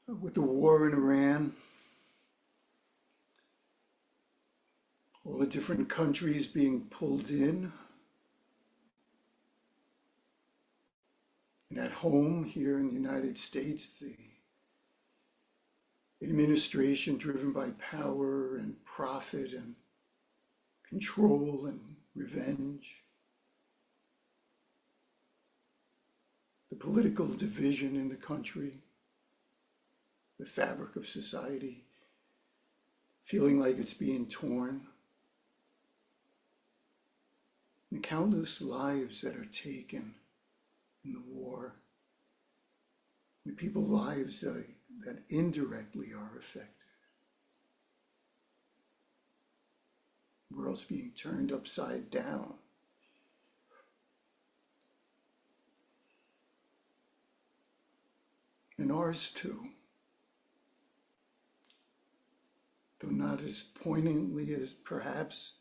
with the war in Iran, all the different countries being pulled in, and at home here in the United States, the administration driven by power and profit and control and revenge, the political division in the country, the fabric of society, feeling like it's being torn, the countless lives that are taken in the war, the people's lives that indirectly are affected. The world's being turned upside down. And ours too. Though not as poignantly as perhaps,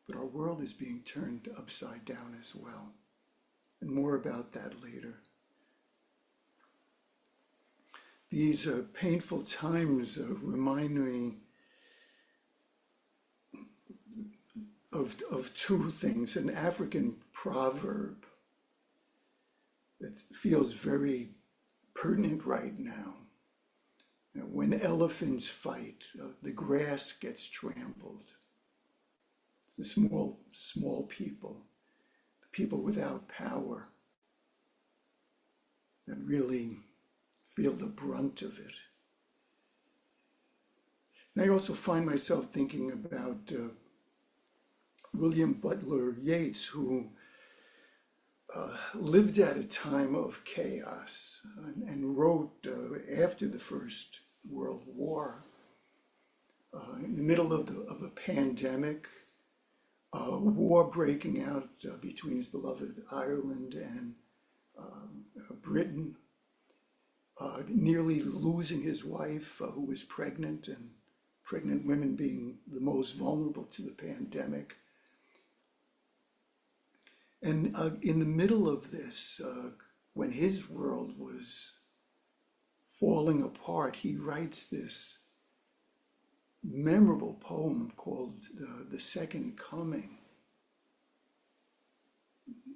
but our world is being turned upside down as well. And more about that later. These painful times remind me of two things. An African proverb that feels very pertinent right now. You know, when elephants fight, the grass gets trampled. It's the small people, the people without power that really feel the brunt of it. And I also find myself thinking about William Butler Yeats, who lived at a time of chaos and wrote after the First World War, in the middle of a pandemic, war breaking out between his beloved Ireland and Britain, nearly losing his wife who was pregnant, and pregnant women being the most vulnerable to the pandemic. And in the middle of this, when his world was falling apart, he writes this memorable poem called The Second Coming.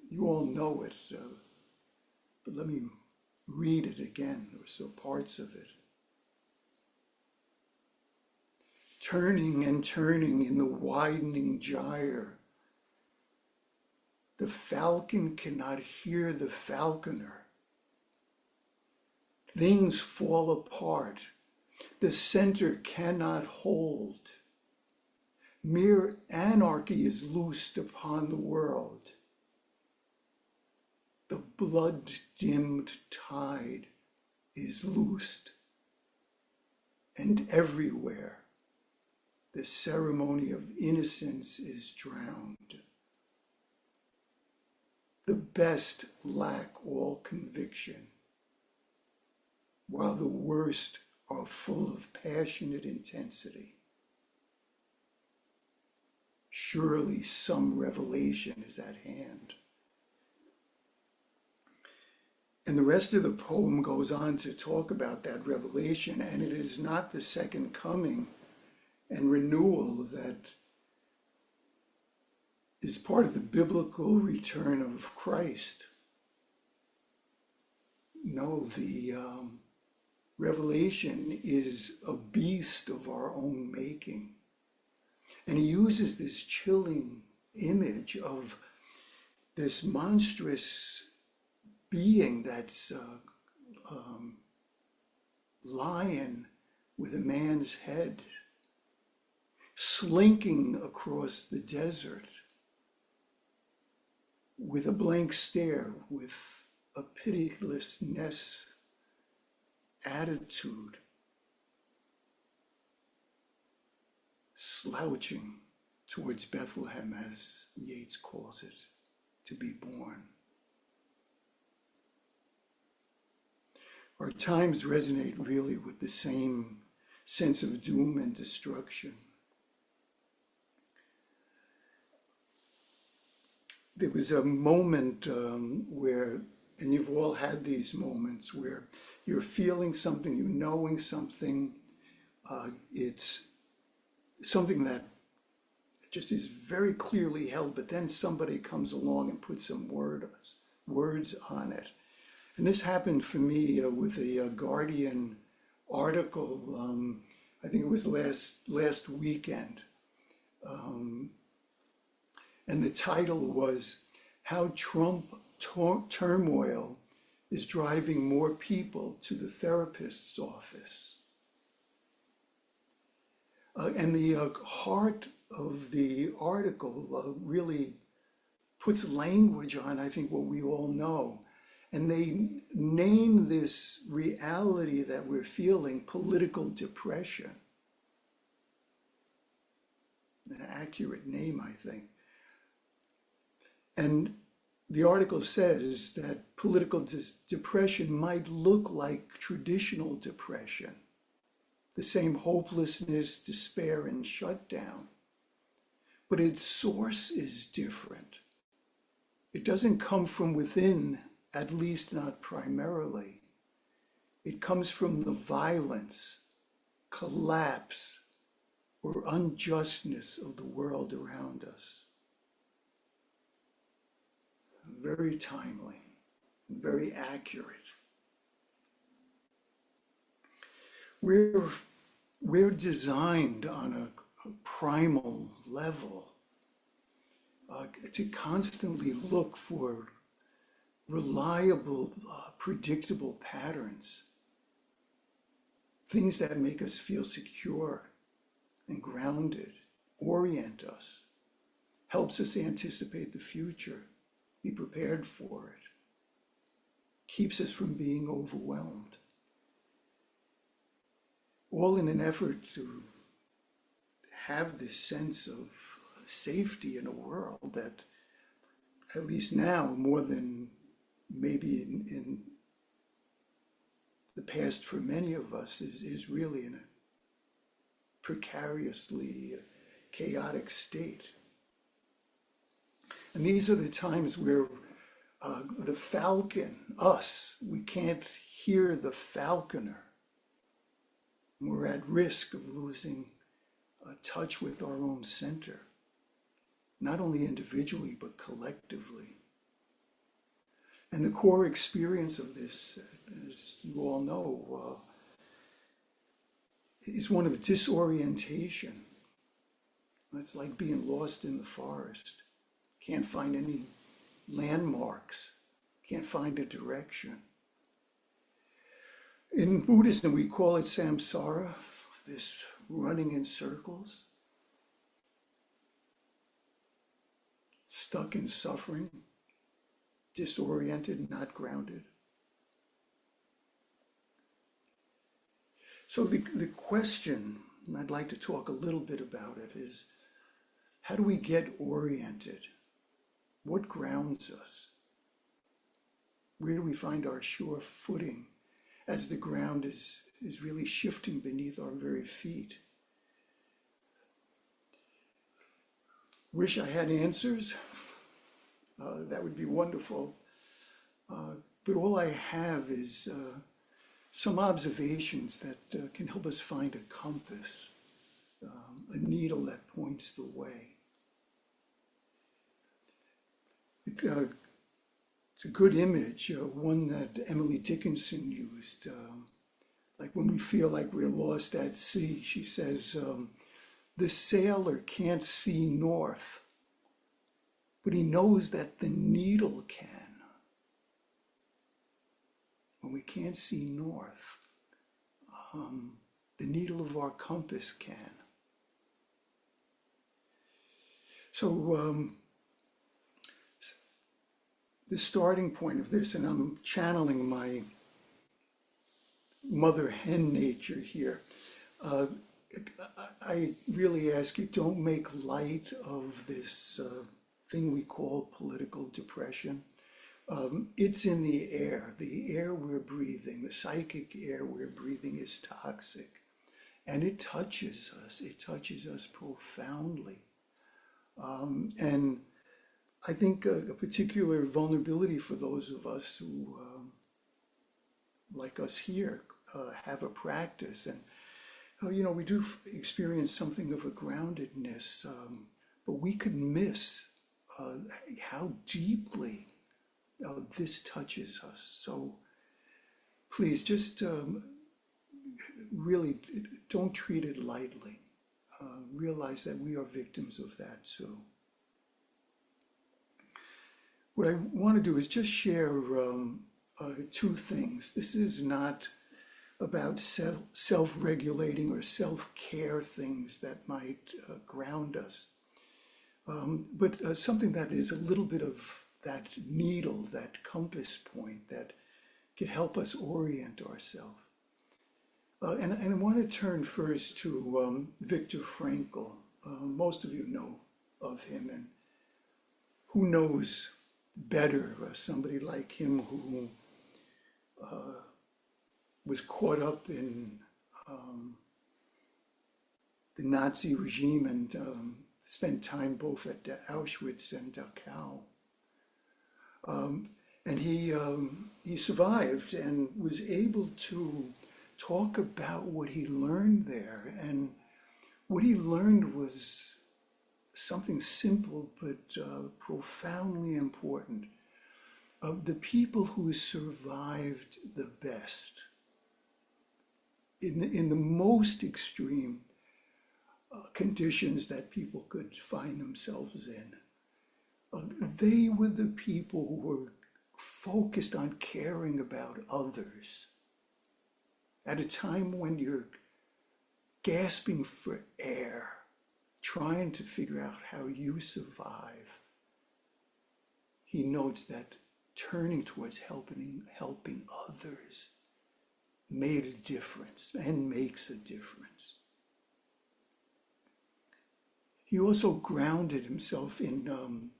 You all know it, but let me read it again, or so parts of it. Turning and turning in the widening gyre, the falcon cannot hear the falconer. Things fall apart. The center cannot hold. Mere anarchy is loosed upon the world. The blood-dimmed tide is loosed, and everywhere the ceremony of innocence is drowned. The best lack all conviction, while the worst are full of passionate intensity. Surely some revelation is at hand. And the rest of the poem goes on to talk about that revelation, and it is not the second coming and renewal that is part of the biblical return of Christ. No, the revelation is a beast of our own making. And he uses this chilling image of this monstrous being that's lion with a man's head, slinking across the desert with a blank stare, with a pitilessness attitude, slouching towards Bethlehem, as Yeats calls it, to be born. Our times resonate really with the same sense of doom and destruction. There was a moment where And you've all had these moments where you're feeling something, you're knowing something. It's something that just is very clearly held, but then somebody comes along and puts some words on it. And this happened for me with a Guardian article. I think it was last weekend. And the title was How Trump Turmoil is Driving More People to the Therapist's Office. And the heart of the article really puts language on, I think, what we all know. And they name this reality that we're feeling political depression. An accurate name, I think. And the article says that political depression might look like traditional depression, the same hopelessness, despair, and shutdown. But its source is different. It doesn't come from within, at least not primarily. It comes from the violence, collapse, or unjustness of the world around us. Very timely, very accurate. We're designed on a primal level to constantly look for reliable, predictable patterns, things that make us feel secure and grounded, orient us, helps us anticipate the future, be prepared for it, keeps us from being overwhelmed. All in an effort to have this sense of safety in a world that, at least now, more than maybe in the past for many of us, is really in a precariously chaotic state. And these are the times where the falcon, us, we can't hear the falconer. We're at risk of losing touch with our own center, not only individually, but collectively. And the core experience of this, as you all know, is one of disorientation. It's like being lost in the forest. Can't find any landmarks, can't find a direction. In Buddhism, we call it samsara, this running in circles, stuck in suffering, disoriented, not grounded. So the question, and I'd like to talk a little bit about it, is how do we get oriented? What grounds us? Where do we find our sure footing as the ground is really shifting beneath our very feet? Wish I had answers. That would be wonderful. But all I have is some observations that can help us find a compass, a needle that points the way. It's a good image, one that Emily Dickinson used. Like when we feel like we're lost at sea, she says, the sailor can't see north, but he knows that the needle can. When we can't see north, the needle of our compass can. So the starting point of this, and I'm channeling my mother hen nature here, I really ask you, don't make light of this thing we call political depression. It's in the air we're breathing, the psychic air we're breathing is toxic. And it touches us profoundly. And I think a particular vulnerability for those of us who, like us here, have a practice. And, we do experience something of a groundedness, but we could miss uh, how deeply this touches us. So please just really don't treat it lightly. Realize that we are victims of that too. What I want to do is just share two things. This is not about self-regulating or self-care things that might ground us, but something that is a little bit of that needle, that compass point that can help us orient ourselves. And I want to turn first to Viktor Frankl. Most of you know of him, and who knows better somebody like him who was caught up in the Nazi regime and spent time both at Auschwitz and Dachau. And he survived and was able to talk about what he learned there. And what he learned was something simple but profoundly important. The people who survived the best in the most extreme conditions that people could find themselves in, they were the people who were focused on caring about others. At a time when you're gasping for air, trying to figure out how you survive, he notes that turning towards helping others made a difference and makes a difference. He also grounded himself in,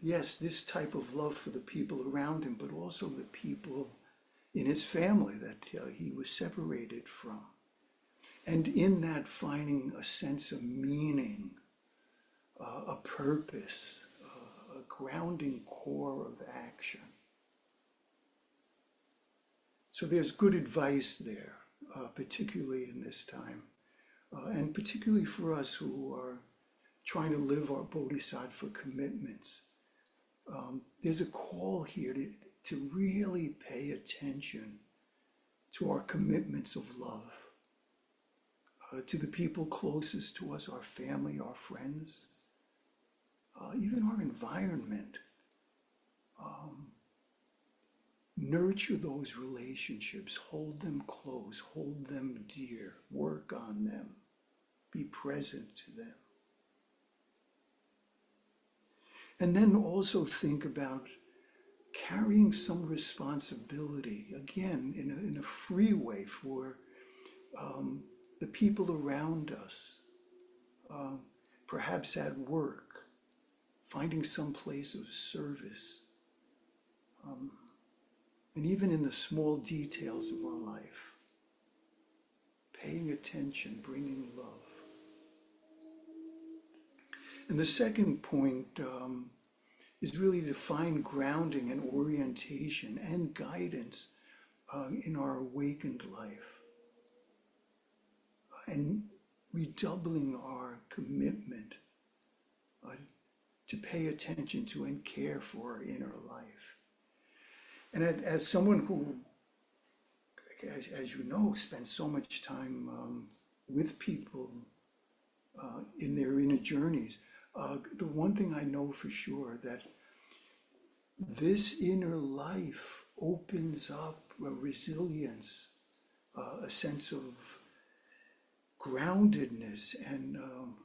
yes, this type of love for the people around him, but also the people in his family that he was separated from. And in that, finding a sense of meaning, a purpose, a grounding core of action. So there's good advice there, particularly in this time, and particularly for us who are trying to live our bodhisattva commitments. There's a call here to really pay attention to our commitments of love, to the people closest to us, our family, our friends, even our environment. Nurture those relationships, hold them close, hold them dear, work on them, be present to them. And then also think about carrying some responsibility, again, in a free way for the people around us, perhaps at work, finding some place of service, and even in the small details of our life, paying attention, bringing love. And the second point is really to find grounding and orientation and guidance in our awakened life, and redoubling our commitment to pay attention to and care for our inner life. And as someone who, as you know, spends so much time with people in their inner journeys, the one thing I know for sure that this inner life opens up a resilience, a sense of groundedness and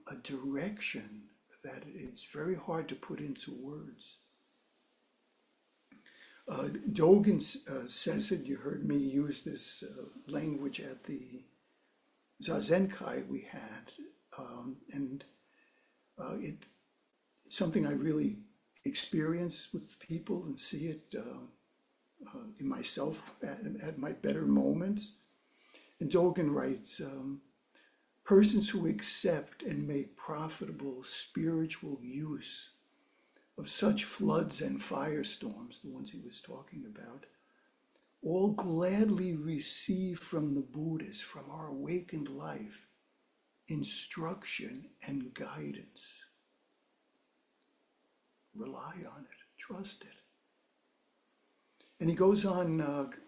a direction that it's very hard to put into words. Dogen says it, you heard me use this language at the Zazenkai we had, and it's something I really experience with people and see it in myself at my better moments. And Dogen writes, persons who accept and make profitable spiritual use of such floods and firestorms, the ones he was talking about, all gladly receive from the Buddhas, from our awakened life, instruction and guidance. Rely on it, trust it. And he goes on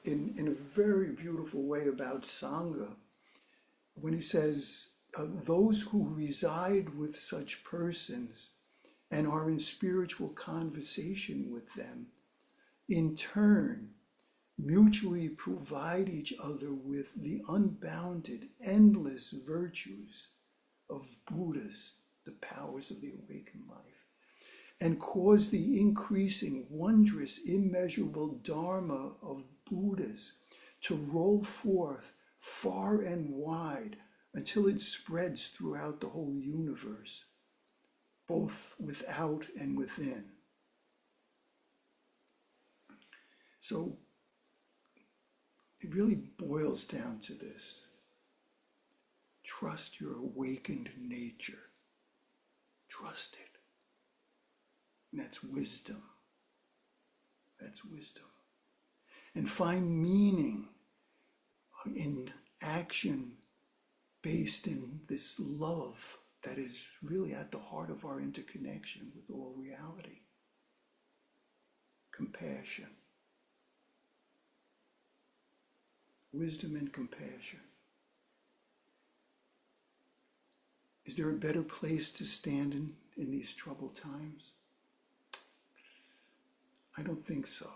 in a very beautiful way about Sangha when he says, those who reside with such persons and are in spiritual conversation with them, in turn, mutually provide each other with the unbounded, endless virtues of Buddhas, the powers of the awakened life, and cause the increasing, wondrous, immeasurable Dharma of Buddhas to roll forth far and wide until it spreads throughout the whole universe, both without and within. So it really boils down to this. Trust your awakened nature. Trust it. And that's wisdom. That's wisdom. And find meaning in action based in this love that is really at the heart of our interconnection with all reality. Compassion. Wisdom and compassion. Is there a better place to stand in these troubled times? I don't think so.